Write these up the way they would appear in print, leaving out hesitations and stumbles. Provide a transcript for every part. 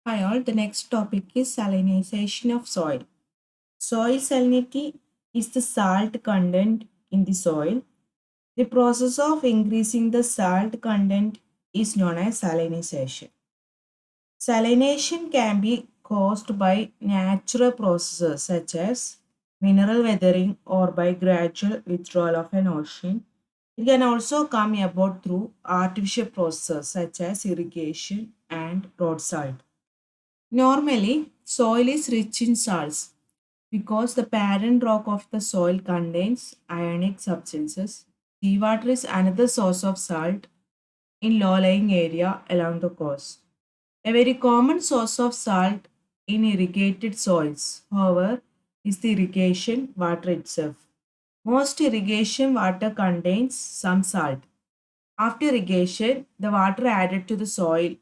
Hi all, the next topic is salinization of soil. Soil salinity is the salt content in the soil. The process of increasing the salt content is known as salinization. Salination can be caused by natural processes such as mineral weathering or by gradual withdrawal of an ocean. It can also come about through artificial processes such as irrigation and road salt. Normally, soil is rich in salts because the parent rock of the soil contains ionic substances. Seawater is another source of salt in low-lying area along the coast. A very common source of salt in irrigated soils, however, is the irrigation water itself. Most irrigation water contains some salt. After irrigation, the water added to the soil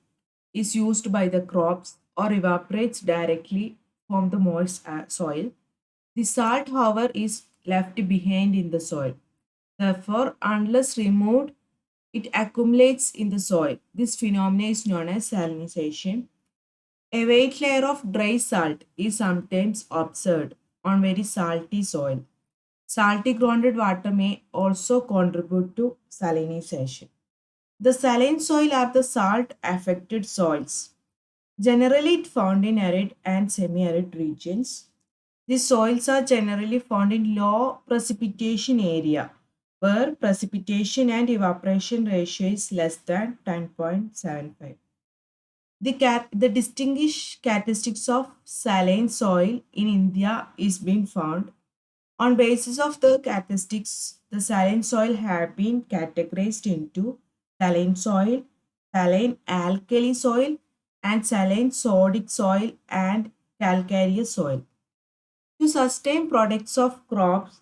is used by the crops or evaporates directly from the moist soil. The salt, however, is left behind in the soil. Therefore, unless removed, it accumulates in the soil. This phenomenon is known as salinization. A wet layer of dry salt is sometimes observed on very salty soil. Salty grounded water may also contribute to salinization. The saline soil are the salt affected soils. Generally, it found in arid and semi-arid regions. These soils are generally found in low precipitation area where precipitation and evaporation ratio is less than 10.75. The distinguished characteristics of saline soil in India is being found. On basis of the characteristics, the saline soil have been categorized into saline soil, saline alkali soil, and saline sodic soil and calcareous soil. To sustain products of crops,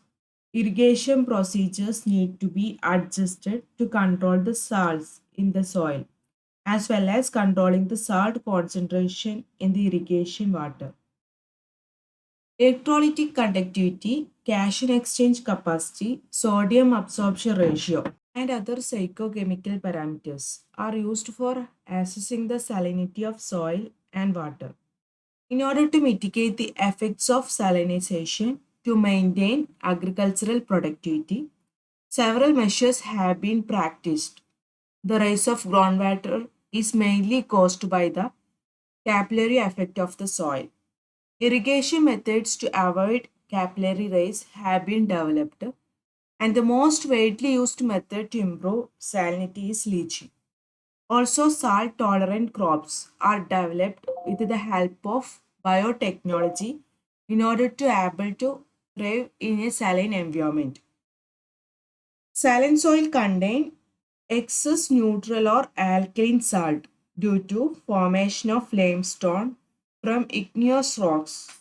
irrigation procedures need to be adjusted to control the salts in the soil, as well as controlling the salt concentration in the irrigation water. Electrolytic conductivity, cation exchange capacity, sodium absorption ratio, and other psychochemical parameters are used for assessing the salinity of soil and water. In order to mitigate the effects of salinization to maintain agricultural productivity, several measures have been practiced. The rise of groundwater is mainly caused by the capillary effect of the soil. Irrigation methods to avoid capillary rise have been developed, and the most widely used method to improve salinity is leaching. Also, salt tolerant crops are developed with the help of biotechnology in order to able to thrive in a saline environment. Saline soil contain excess neutral or alkaline salt due to formation of limestone from igneous rocks.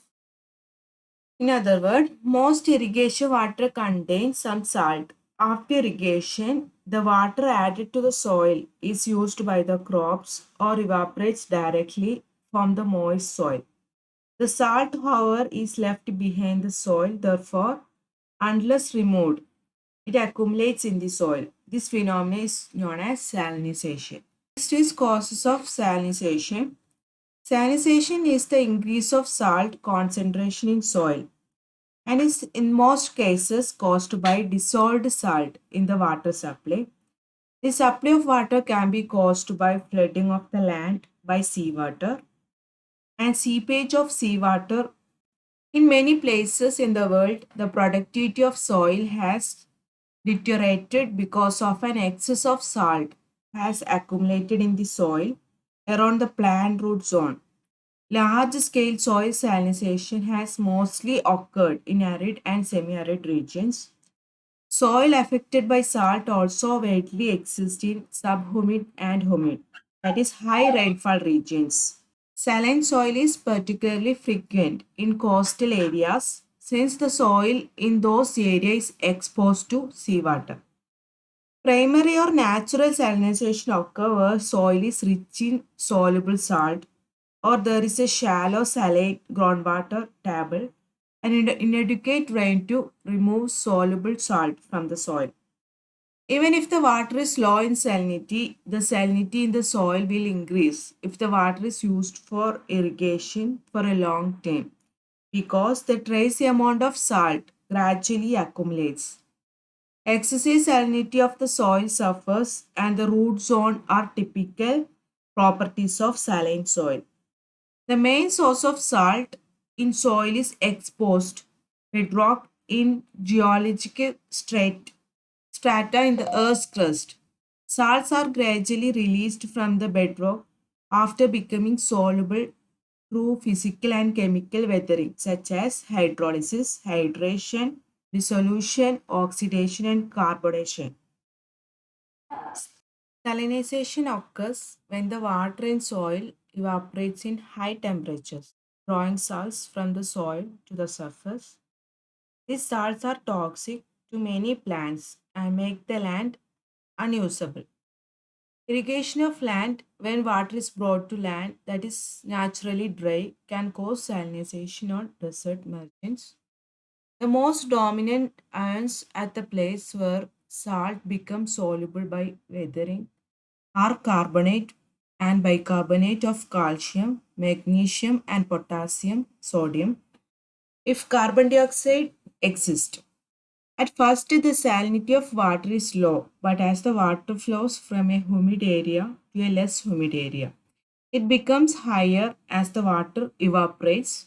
In other words, most irrigation water contains some salt. After irrigation, the water added to the soil is used by the crops or evaporates directly from the moist soil. The salt, however, is left behind the soil, therefore, unless removed, it accumulates in the soil. This phenomenon is known as salinization. Next is causes of salinization. Salinization is the increase of salt concentration in soil and is in most cases caused by dissolved salt in the water supply. The supply of water can be caused by flooding of the land by seawater and seepage of seawater. In many places in the world, the productivity of soil has deteriorated because of an excess of salt has accumulated in the soil around the plant root zone. Large scale soil salinization has mostly occurred in arid and semi arid regions. Soil affected by salt also widely exists in subhumid and humid, that is, high rainfall regions. Saline soil is particularly frequent in coastal areas since the soil in those areas is exposed to seawater. Primary or natural salinization occurs where soil is rich in soluble salt or there is a shallow saline groundwater table and inadequate rain to remove soluble salt from the soil. Even if the water is low in salinity, the salinity in the soil will increase if the water is used for irrigation for a long time because the trace amount of salt gradually accumulates. Excessive salinity of the soil surface and the root zone are typical properties of saline soil. The main source of salt in soil is exposed bedrock in geological strata in the Earth's crust. Salts are gradually released from the bedrock after becoming soluble through physical and chemical weathering, such as hydrolysis, hydration, dissolution, oxidation, and carbonation. Salinization occurs when the water in soil evaporates in high temperatures, drawing salts from the soil to the surface. These salts are toxic to many plants and make the land unusable. Irrigation of land when water is brought to land that is naturally dry can cause salinization on desert margins. The most dominant ions at the place where salt becomes soluble by weathering are carbonate and bicarbonate of calcium, magnesium, and potassium, sodium, if carbon dioxide exists. At first, the salinity of water is low, but as the water flows from a humid area to a less humid area, it becomes higher as the water evaporates.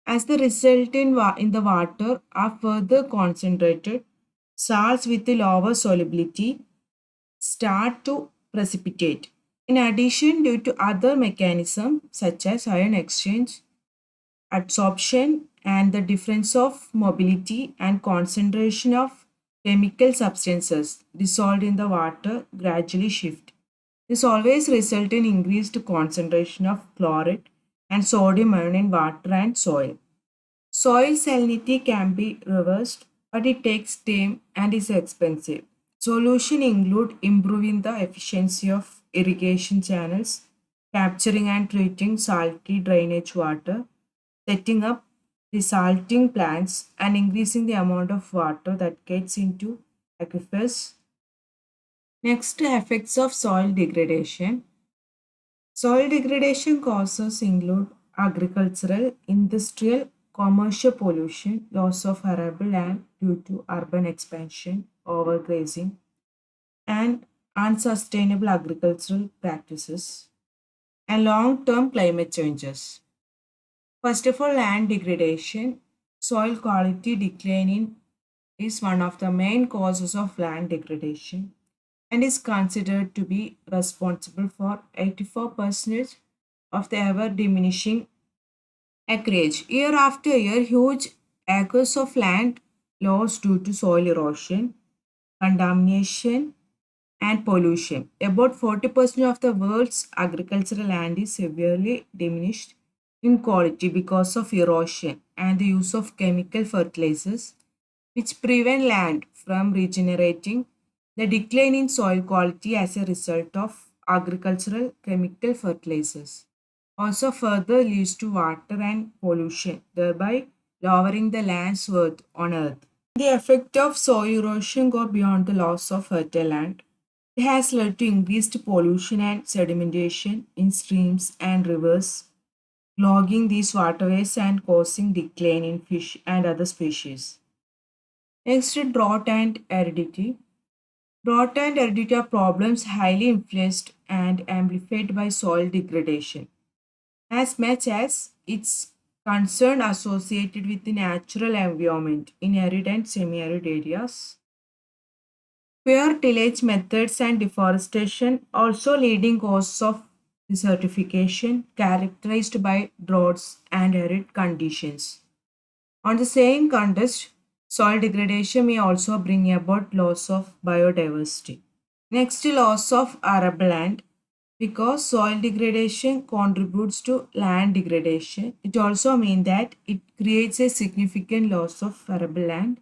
As the result in the water are further concentrated, salts with a lower solubility start to precipitate. In addition, due to other mechanisms such as ion exchange, adsorption, and the difference of mobility and concentration of chemical substances dissolved in the water gradually shift. This always results in increased concentration of chloride and sodium ion in water and soil. Soil salinity can be reversed, but it takes time and is expensive. Solutions include improving the efficiency of irrigation channels, capturing and treating salty drainage water, setting up desalting plants, and increasing the amount of water that gets into aquifers. Next, effects of soil degradation. Soil degradation causes include agricultural, industrial, commercial pollution, loss of arable land due to urban expansion, overgrazing, and unsustainable agricultural practices, and long term climate changes. First of all, land degradation. Soil quality declining is one of the main causes of land degradation and is considered to be responsible for 84% of the ever diminishing acreage. Year after year, huge acres of land lost due to soil erosion, contamination, and pollution. About 40% of the world's agricultural land is severely diminished in quality because of erosion and the use of chemical fertilizers, which prevent land from regenerating. The decline in soil quality as a result of agricultural chemical fertilizers also further leads to water and pollution, thereby lowering the land's worth on earth. The effect of soil erosion go beyond the loss of fertile land. It has led to increased pollution and sedimentation in streams and rivers, clogging these waterways and causing decline in fish and other species. Next, drought and aridity. Drought and aridity are problems highly influenced and amplified by soil degradation, as much as its concern associated with the natural environment in arid and semi-arid areas. Poor tillage methods and deforestation also leading causes of desertification characterized by droughts and arid conditions. On the same context, soil degradation may also bring about loss of biodiversity. Next, loss of arable land. Because soil degradation contributes to land degradation, it also means that it creates a significant loss of arable land.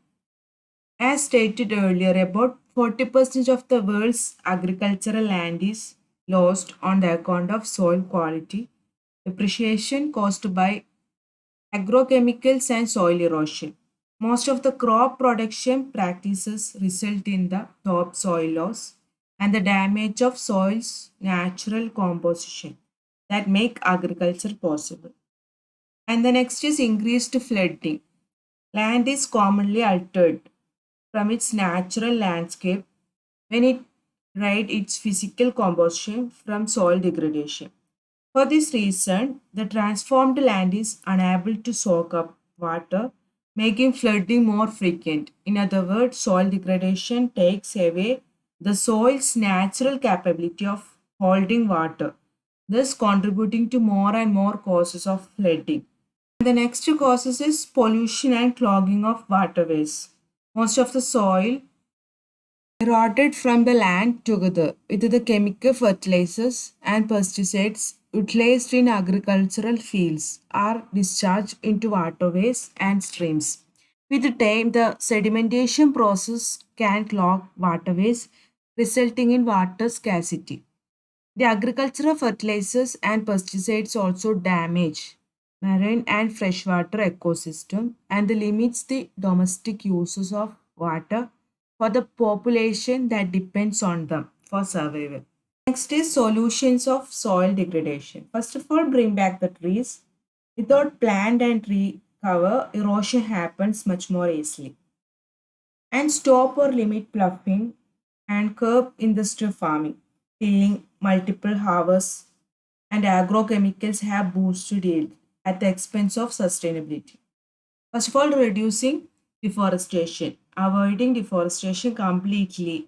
As stated earlier, about 40% of the world's agricultural land is lost on the account of soil quality depreciation caused by agrochemicals and soil erosion. Most of the crop production practices result in the topsoil loss and the damage of soil's natural composition that make agriculture possible. And the next is increased flooding. Land is commonly altered from its natural landscape when it right its physical composition from soil degradation. For this reason, the transformed land is unable to soak up water, making flooding more frequent. In other words, soil degradation takes away the soil's natural capability of holding water, thus contributing to more and more causes of flooding. The next causes is pollution and clogging of waterways. Most of the soil eroded from the land together with the chemical fertilizers and pesticides utilized in agricultural fields are discharged into waterways and streams. With time, the sedimentation process can clog waterways, resulting in water scarcity. The agricultural fertilizers and pesticides also damage marine and freshwater ecosystem and limits the domestic uses of water for the population that depends on them for survival. Next is solutions of soil degradation. First of all, bring back the trees. Without plant and tree cover, erosion happens much more easily. And stop or limit ploughing and curb industrial farming, tilling, multiple harvests, and agrochemicals have boosted yield at the expense of sustainability. First of all, reducing deforestation, avoiding deforestation completely.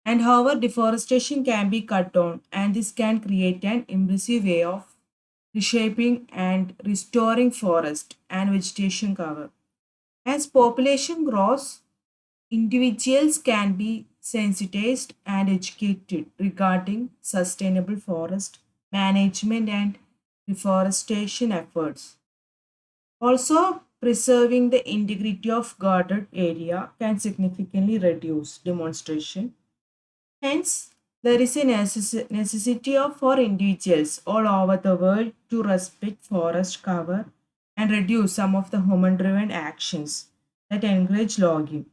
And however, deforestation can be cut down, and this can create an impressive way of reshaping and restoring forest and vegetation cover. As population grows, individuals can be sensitized and educated regarding sustainable forest management and reforestation efforts. Also, preserving the integrity of guarded area can significantly reduce demonstration. Hence, there is a necessity of for individuals all over the world to respect forest cover and reduce some of the human-driven actions that encourage logging.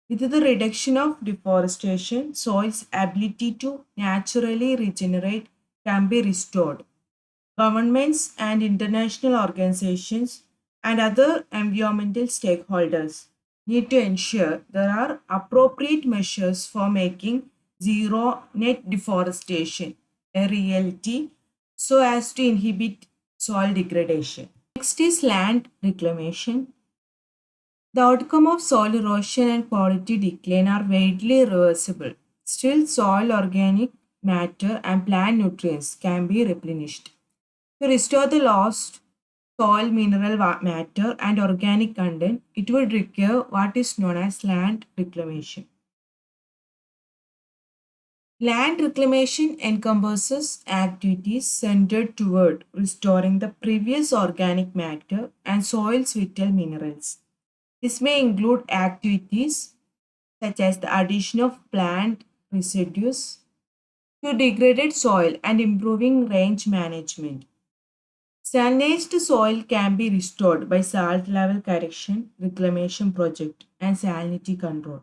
With the reduction of deforestation, soil's ability to naturally regenerate can be restored. Governments and international organizations and other environmental stakeholders need to ensure there are appropriate measures for making zero net deforestation a reality so as to inhibit soil degradation. Next is land reclamation. The outcome of soil erosion and quality decline are widely reversible. Still, soil organic matter and plant nutrients can be replenished. To restore the lost soil mineral matter and organic content, it would require what is known as land reclamation. Land reclamation encompasses activities centered toward restoring the previous organic matter and soil's vital minerals. This may include activities such as the addition of plant residues to degraded soil and improving range management. Salinized soil can be restored by salt level correction, reclamation project, and salinity control.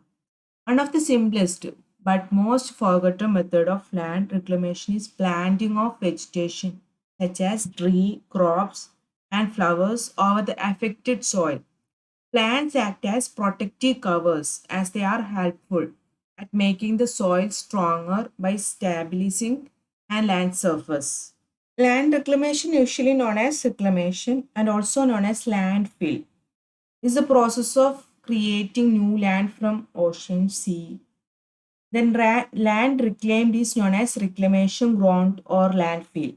One of the simplest but most forgotten method of land reclamation is planting of vegetation such as tree, crops, and flowers over the affected soil. Plants act as protective covers as they are helpful at making the soil stronger by stabilizing and land surface. Land reclamation, usually known as reclamation and also known as landfill, is the process of creating new land from ocean, sea. Then land reclaimed is known as reclamation ground or landfill.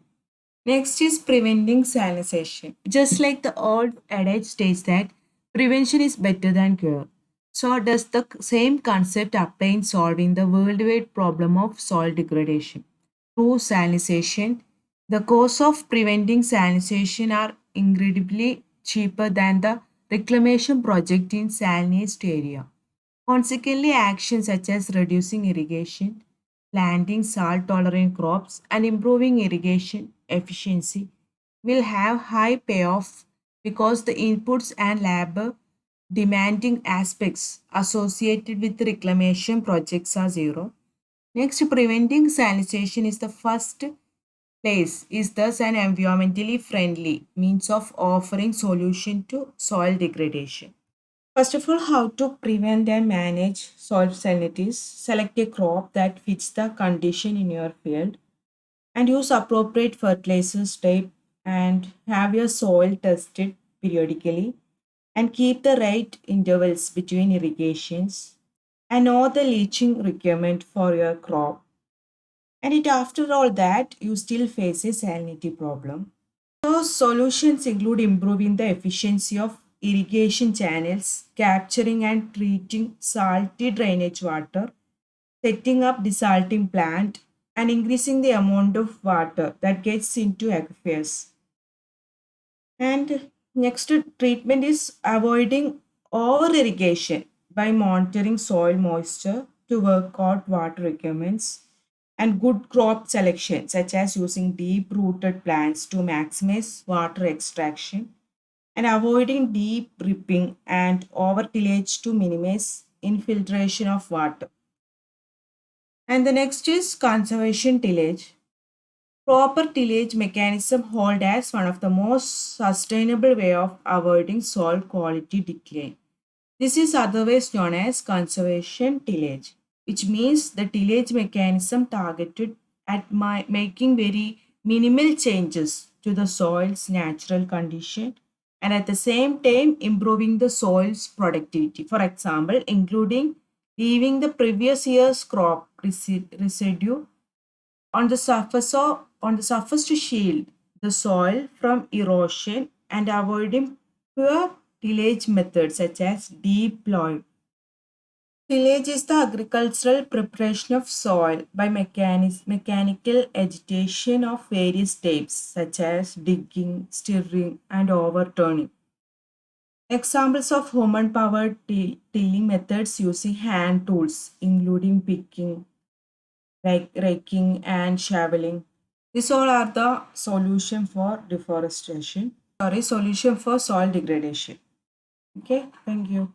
Next is preventing salinization. Just like the old adage states that prevention is better than cure. So does the same concept apply in solving the worldwide problem of soil degradation? Through salinization, the costs of preventing salinization are incredibly cheaper than the reclamation project in salinized area. Consequently, actions such as reducing irrigation, planting salt tolerant crops, and improving irrigation efficiency will have high payoff because the inputs and labor demanding aspects associated with reclamation projects are zero. Next, preventing salinization is the first place, is thus an environmentally friendly means of offering solution to soil degradation. First of all, how to prevent and manage soil salinities. Select a crop that fits the condition in your field and use appropriate fertilizers type and have your soil tested periodically and keep the right intervals between irrigations and know the leaching requirement for your crop. And it after all that you still face a salinity problem. So solutions include improving the efficiency of irrigation channels, capturing and treating salty drainage water, setting up desalting plant, and increasing the amount of water that gets into aquifers. And next treatment is avoiding over irrigation by monitoring soil moisture to work out water requirements and good crop selection, such as using deep rooted plants to maximize water extraction and avoiding deep ripping and over tillage to minimize infiltration of water. And the next is conservation tillage. Proper tillage mechanism hold as one of the most sustainable way of avoiding soil quality decline. This is otherwise known as conservation tillage, which means the tillage mechanism targeted at making very minimal changes to the soil's natural condition and at the same time improving the soil's productivity. For example, including leaving the previous year's crop residue on the surface to shield the soil from erosion and avoiding poor tillage methods such as deep plowing. Tillage is the agricultural preparation of soil by mechanical agitation of various types such as digging, stirring, and overturning. Examples of human powered tilling methods using hand tools, including picking, raking, and shoveling. These all are the solution for deforestation. Sorry, solution for soil degradation. Okay, thank you.